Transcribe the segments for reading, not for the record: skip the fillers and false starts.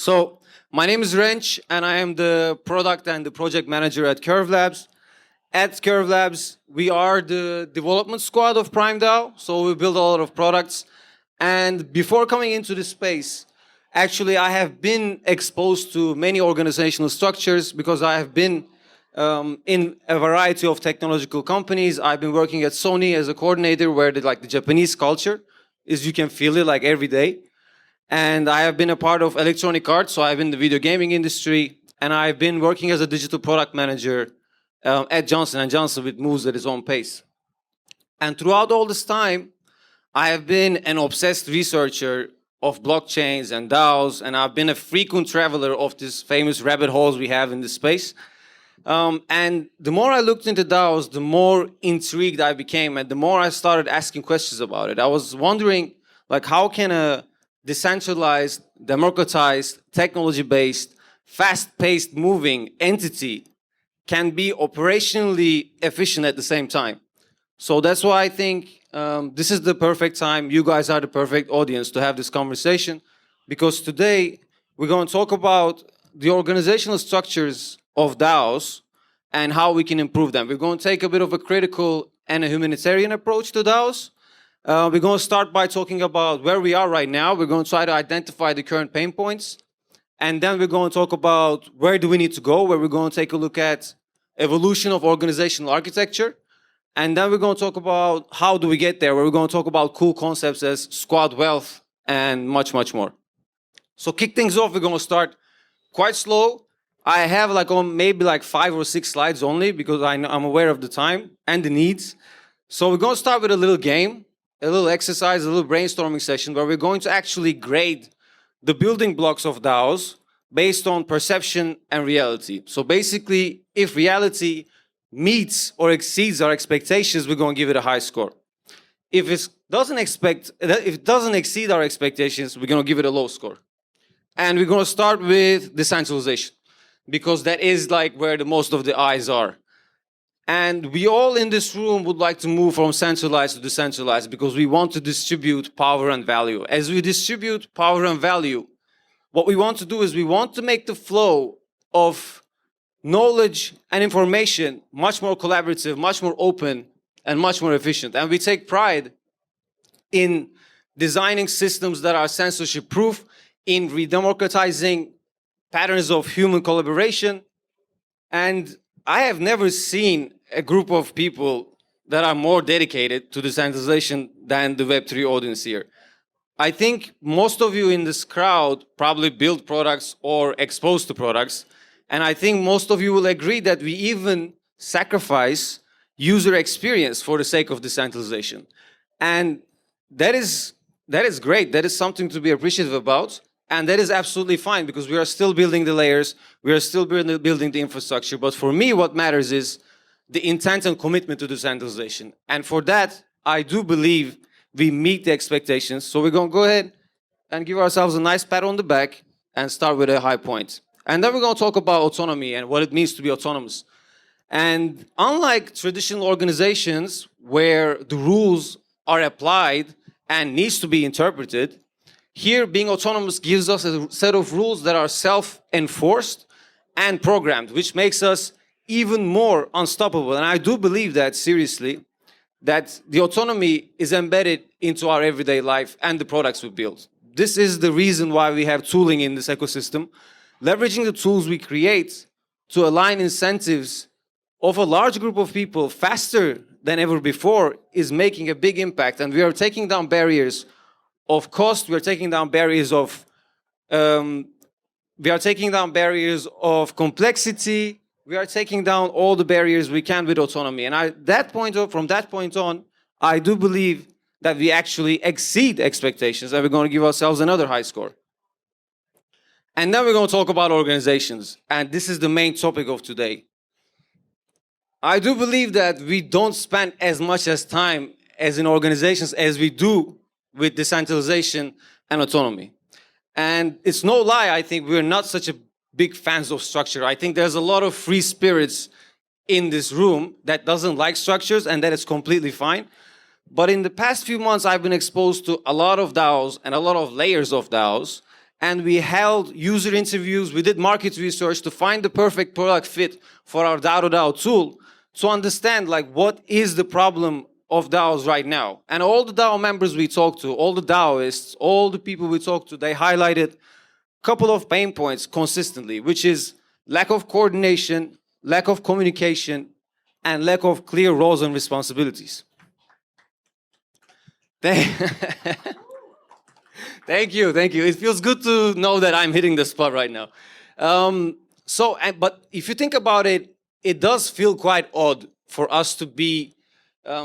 So my name is Renc, and I am the product and the project manager at Curve Labs. At Curve Labs, we are the development squad of PrimeDAO, so we build a lot of products. And before coming into this space, actually I have been exposed to many organizational structures because I have been in a variety of technological companies. I've been working at Sony as a coordinator where the Japanese culture is, you can feel it like every day. And I have been a part of Electronic Arts, so I've been in the video gaming industry, and I've been working as a digital product manager at Johnson & Johnson, which moves at its own pace. And throughout all this time, I have been an obsessed researcher of blockchains and DAOs, and I've been a frequent traveler of these famous rabbit holes we have in this space. And the more I looked into DAOs, the more intrigued I became, and the more I started asking questions about it. I was wondering, like, how can a decentralized, democratized, technology-based, fast-paced moving entity can be operationally efficient at the same time? So that's why I think this is the perfect time. You guys are the perfect audience to have this conversation, because today we're going to talk about the organizational structures of DAOs and how we can improve them. We're going to take a bit of a critical and a humanitarian approach to DAOs. We're going to start by talking about where we are right now. We're going to try to identify the current pain points. And then we're going to talk about where do we need to go, where we're going to take a look at evolution of organizational architecture. And then we're going to talk about how do we get there, where we're going to talk about cool concepts as squad wealth and much, much more. So kick things off, we're going to start quite slow. I have maybe 5 or 6 slides only because I'm aware of the time and the needs. So we're going to start with a little game, a little exercise, a little brainstorming session where we're going to actually grade the building blocks of DAOs based on perception and reality. So basically, if reality meets or exceeds our expectations, we're going to give it a high score. If it doesn't exceed our expectations, we're going to give it a low score. And we're going to start with decentralization, because that is where the most of the eyes are. And we all in this room would like to move from centralized to decentralized because we want to distribute power and value. As we distribute power and value, what we want to do is we want to make the flow of knowledge and information much more collaborative, much more open, and much more efficient. And we take pride in designing systems that are censorship-proof, in redemocratizing patterns of human collaboration. And I have never seen a group of people that are more dedicated to decentralization than the Web3 audience here. I think most of you in this crowd probably build products or exposed to products. And I think most of you will agree that we even sacrifice user experience for the sake of decentralization. And that is great. That is something to be appreciative about. And that is absolutely fine because we are still building the layers. We are still building the infrastructure. But for me, what matters is the intent and commitment to decentralization. And for that, I do believe we meet the expectations. So we're going to go ahead and give ourselves a nice pat on the back and start with a high point. And then we're going to talk about autonomy and what it means to be autonomous. And unlike traditional organizations where the rules are applied and needs to be interpreted, here, being autonomous gives us a set of rules that are self-enforced and programmed, which makes us even more unstoppable. And I do believe that, seriously, that the autonomy is embedded into our everyday life and the products we build. This is the reason why we have tooling in this ecosystem. Leveraging the tools we create to align incentives of a large group of people faster than ever before is making a big impact. And we are taking down barriers of cost, we are taking down barriers of complexity. We are taking down all the barriers we can with autonomy. And from that point on, I do believe that we actually exceed expectations, and we're going to give ourselves another high score. And then we're going to talk about organizations, and this is the main topic of today. I do believe that we don't spend as much time as in organizations as we do with decentralization and autonomy. And it's no lie, I think we're not such a big fans of structure. I think there's a lot of free spirits in this room that doesn't like structures, and that is completely fine. But in the past few months, I've been exposed to a lot of DAOs and a lot of layers of DAOs. and we held user interviews, we did market research to find the perfect product fit for our DAO to DAO tool to understand like what is the problem of DAOs right now. And all the DAO members we talked to, all the DAOists, all the people we talked to, they highlighted a couple of pain points consistently, which is lack of coordination, lack of communication, and lack of clear roles and responsibilities. Thank you, thank you. It feels good to know that I'm hitting the spot right now. But if you think about it, it does feel quite odd for us to be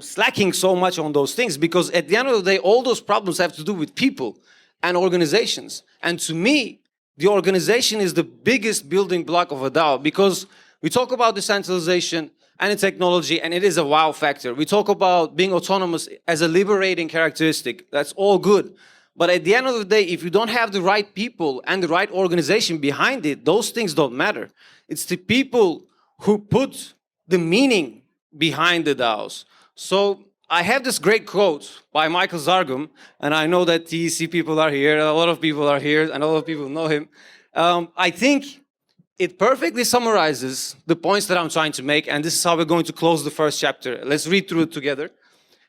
slacking so much on those things, because at the end of the day, all those problems have to do with people and organizations. And to me, the organization is the biggest building block of a DAO, because we talk about decentralization and the technology, and it is a wow factor. We talk about being autonomous as a liberating characteristic. That's all good. But at the end of the day, if you don't have the right people and the right organization behind it, those things don't matter. It's the people who put the meaning behind the DAOs. So I have this great quote by Michael Zargum, and I know that TEC people are here, a lot of people are here, and a lot of people know him. I think it perfectly summarizes the points that I'm trying to make, and this is how we're going to close the first chapter. Let's read through it together.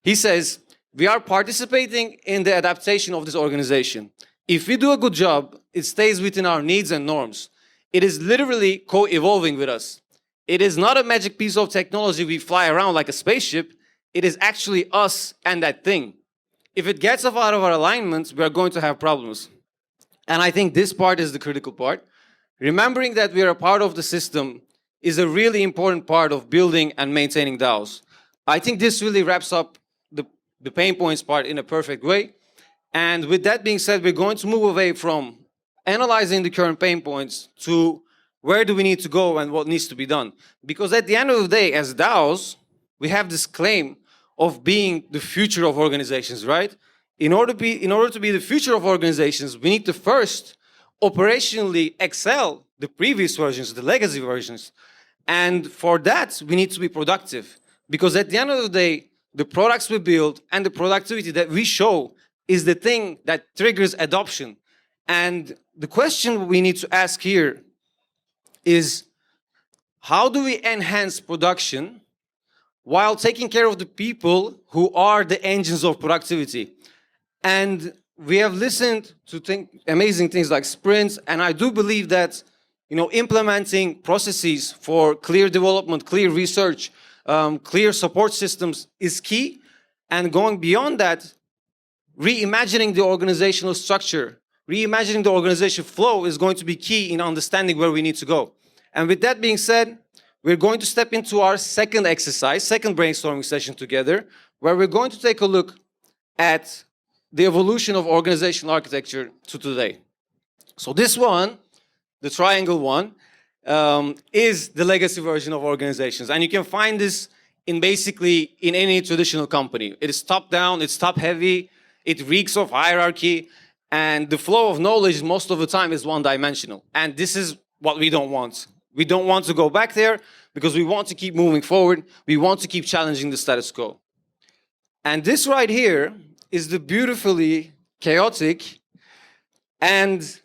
He says, we are participating in the adaptation of this organization. If we do a good job, it stays within our needs and norms. It is literally co-evolving with us. It is not a magic piece of technology we fly around like a spaceship. It is actually us and that thing. If it gets out of our alignment, we are going to have problems. And I think this part is the critical part. Remembering that we are a part of the system is a really important part of building and maintaining DAOs. I think this really wraps up the pain points part in a perfect way. And with that being said, we're going to move away from analyzing the current pain points to where do we need to go and what needs to be done. Because at the end of the day, as DAOs, we have this claim of being the future of organizations, right? In order to be the future of organizations, we need to first operationally excel the previous versions, the legacy versions. And for that, we need to be productive. Because at the end of the day, the products we build and the productivity that we show is the thing that triggers adoption. And the question we need to ask here is, how do we enhance production while taking care of the people who are the engines of productivity? And we have listened to amazing things like sprints, and I do believe that, implementing processes for clear development, clear research, clear support systems is key. And going beyond that, reimagining the organizational structure, reimagining the organization flow is going to be key in understanding where we need to go. And with that being said, we're going to step into our second exercise, second brainstorming session together, where we're going to take a look at the evolution of organizational architecture to today. So this one, the triangle one, is the legacy version of organizations. And you can find this in any traditional company. It is top down, it's top heavy, it reeks of hierarchy, and the flow of knowledge most of the time is one dimensional. And this is what we don't want. We don't want to go back there because we want to keep moving forward. We want to keep challenging the status quo. And this right here is the beautifully chaotic and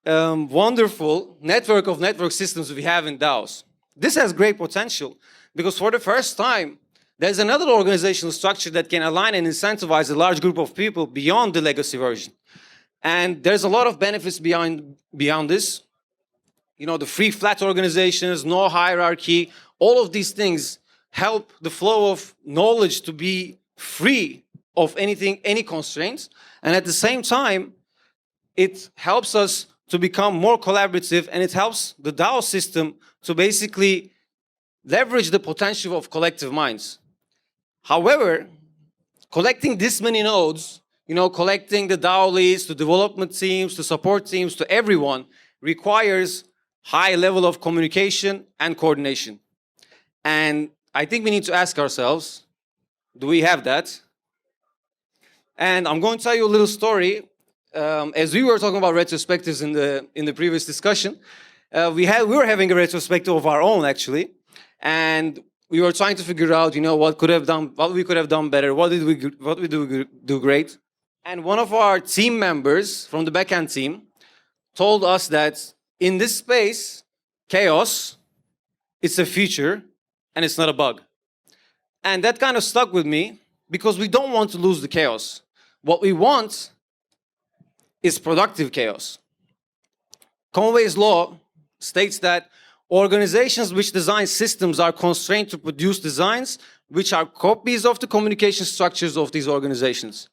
wonderful network of network systems we have in DAOs. This has great potential because for the first time, there's another organizational structure that can align and incentivize a large group of people beyond the legacy version. And there's a lot of benefits beyond this. The free flat organizations, no hierarchy, all of these things help the flow of knowledge to be free of any constraints. And at the same time, it helps us to become more collaborative, and it helps the DAO system to basically leverage the potential of collective minds. However, collecting this many nodes, collecting the DAO leads to development teams, to support teams, to everyone, requires high level of communication and coordination. And I think we need to ask ourselves, do we have that? And I'm going to tell you a little story. As we were talking about retrospectives in the previous discussion, we were having a retrospective of our own actually, and we were trying to figure out, what we could have done better, what we do great. And one of our team members from the backend team told us that in this space, chaos, it's a feature and it's not a bug. And that kind of stuck with me because we don't want to lose the chaos. What we want is productive chaos. Conway's law states that organizations which design systems are constrained to produce designs which are copies of the communication structures of these organizations.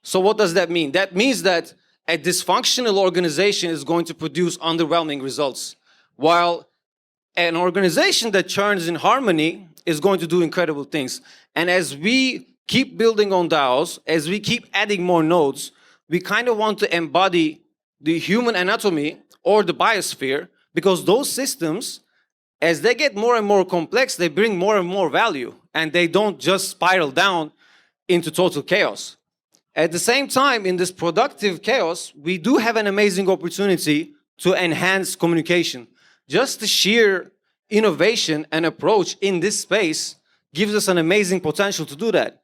So what does that mean? That means that a dysfunctional organization is going to produce underwhelming results, while an organization that churns in harmony is going to do incredible things. And as we keep building on DAOs, as we keep adding more nodes, we kind of want to embody the human anatomy or the biosphere, because those systems, as they get more and more complex, they bring more and more value, and they don't just spiral down into total chaos. At the same time, in this productive chaos, we do have an amazing opportunity to enhance communication. Just the sheer innovation and approach in this space gives us an amazing potential to do that.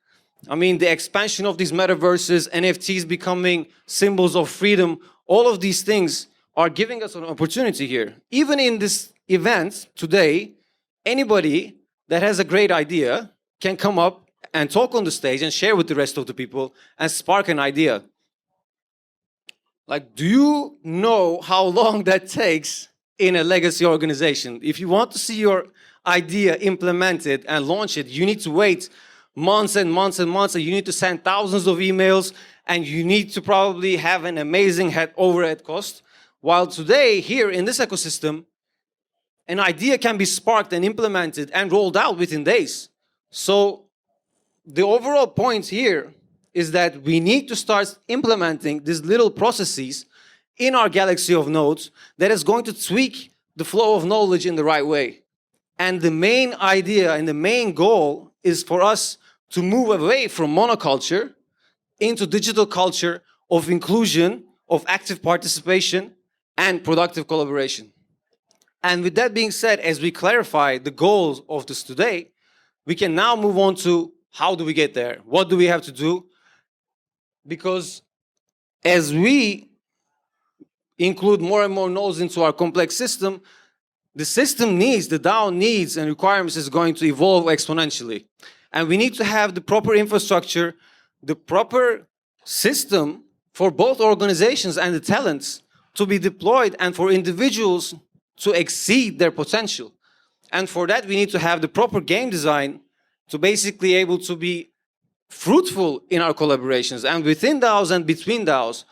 I mean, the expansion of these metaverses, NFTs becoming symbols of freedom, all of these things are giving us an opportunity here. Even in this event today, anybody that has a great idea can come up and talk on the stage and share with the rest of the people and spark an idea. Like, do you know how long that takes in a legacy organization? If you want to see your idea implemented and launch it, you need to wait months and months and months, and you need to send thousands of emails, and you need to probably have an amazing overhead cost. While today, here in this ecosystem, an idea can be sparked and implemented and rolled out within days. So the overall point here is that we need to start implementing these little processes in our galaxy of nodes that is going to tweak the flow of knowledge in the right way. And the main idea and the main goal is for us to move away from monoculture into digital culture of inclusion, of active participation, and productive collaboration. And with that being said, as we clarify the goals of this today, we can now move on to how do we get there? What do we have to do? Because as we include more and more nodes into our complex system, the system needs, the DAO needs and requirements is going to evolve exponentially. And we need to have the proper infrastructure, the proper system for both organizations and the talents to be deployed and for individuals to exceed their potential. And for that, we need to have the proper game design to basically able to be fruitful in our collaborations and within DAOs and between DAOs.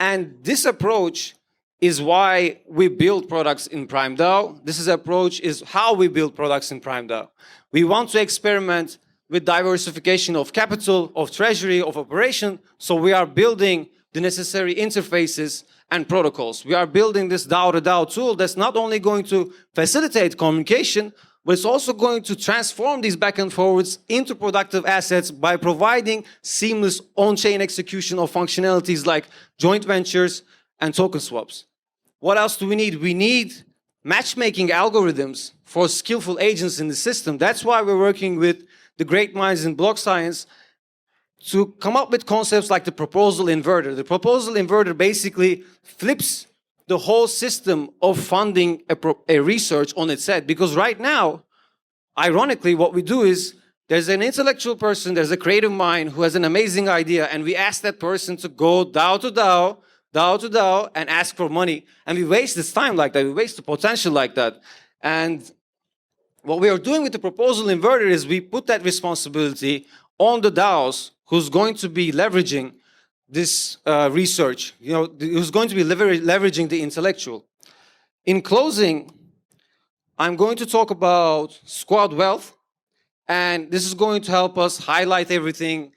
And this approach is why we build products in PrimeDAO. This approach is how we build products in PrimeDAO. We want to experiment with diversification of capital, of treasury, of operation, so we are building the necessary interfaces and protocols. We are building this DAO-to-DAO tool that's not only going to facilitate communication, but it's also going to transform these back and forwards into productive assets by providing seamless on-chain execution of functionalities like joint ventures and token swaps. What else do we need? We need matchmaking algorithms for skillful agents in the system. That's why we're working with the great minds in block science to come up with concepts like the proposal inverter. The proposal inverter basically flips the whole system of funding a research on its head. Because right now, ironically, what we do is there's an intellectual person, there's a creative mind who has an amazing idea, and we ask that person to go DAO to DAO, DAO to DAO, and ask for money. And we waste this time like that, we waste the potential like that. And what we are doing with the proposal inverter is we put that responsibility on the DAOs who's going to be leveraging this research, who's going to be leveraging the intellectual. In closing, I'm going to talk about squad wealth, and this is going to help us highlight everything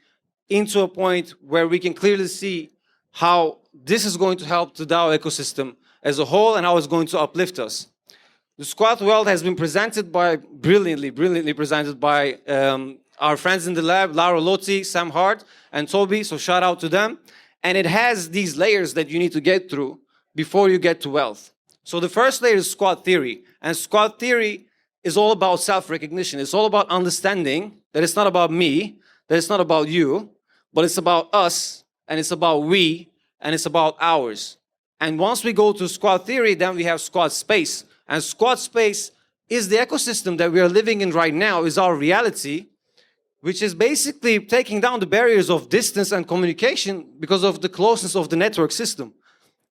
into a point where we can clearly see how this is going to help the DAO ecosystem as a whole and how it's going to uplift us. The squad wealth has been presented by, brilliantly presented by our friends in the lab, Laura Lotti, Sam Hart, and Toby, so shout out to them. And it has these layers that you need to get through before you get to wealth. So the first layer is squad theory. And squad theory is all about self-recognition. It's all about understanding that it's not about me, that it's not about you, but it's about us, and it's about we, and it's about ours. And once we go to squad theory, then we have squad space. And squad space is the ecosystem that we are living in right now, is our reality, which is basically taking down the barriers of distance and communication because of the closeness of the network system.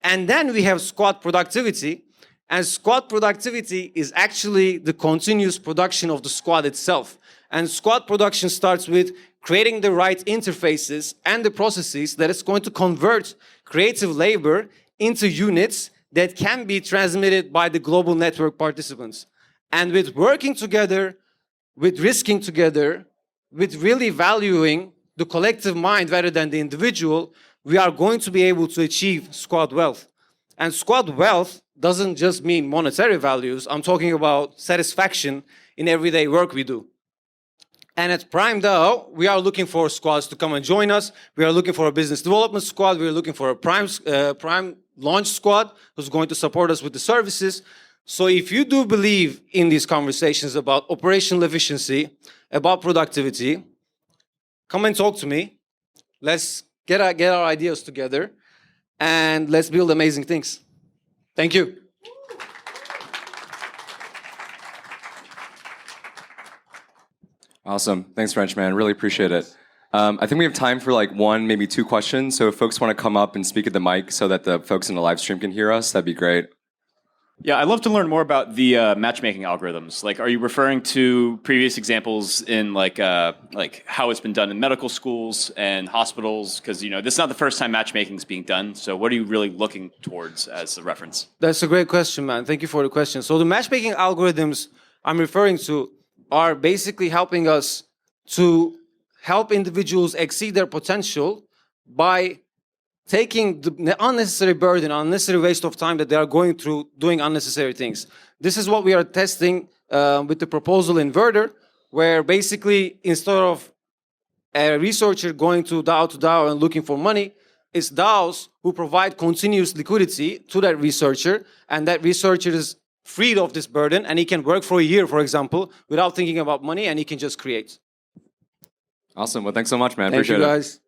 And then we have squad productivity. And squad productivity is actually the continuous production of the squad itself. And squad production starts with creating the right interfaces and the processes that is going to convert creative labor into units that can be transmitted by the global network participants. And with working together, with risking together, with really valuing the collective mind rather than the individual, we are going to be able to achieve squad wealth. And squad wealth doesn't just mean monetary values. I'm talking about satisfaction in everyday work we do. And at PrimeDAO, we are looking for squads to come and join us. We are looking for a business development squad. We are looking for a Prime launch squad who's going to support us with the services. So if you do believe in these conversations about operational efficiency, about productivity, come and talk to me. Let's get our ideas together and let's build amazing things. Thank you. Awesome. Thanks, Renc, man. Really appreciate it. I think we have time for like one, maybe two questions. So if folks want to come up and speak at the mic so that the folks in the live stream can hear us, that'd be great. Yeah, I'd love to learn more about the matchmaking algorithms. Like, are you referring to previous examples in like how it's been done in medical schools and hospitals? Because this is not the first time matchmaking is being done. So what are you really looking towards as a reference? That's a great question, man. Thank you for the question. So the matchmaking algorithms I'm referring to are basically helping us to help individuals exceed their potential by taking the unnecessary burden, unnecessary waste of time that they are going through doing unnecessary things. This is what we are testing with the proposal inverter, where basically instead of a researcher going to DAO and looking for money, it's DAOs who provide continuous liquidity to that researcher, and that researcher is freed of this burden, and he can work for a year, for example, without thinking about money, and he can just create. Awesome. Well, thanks so much, man. Thank Appreciate you, it. guys.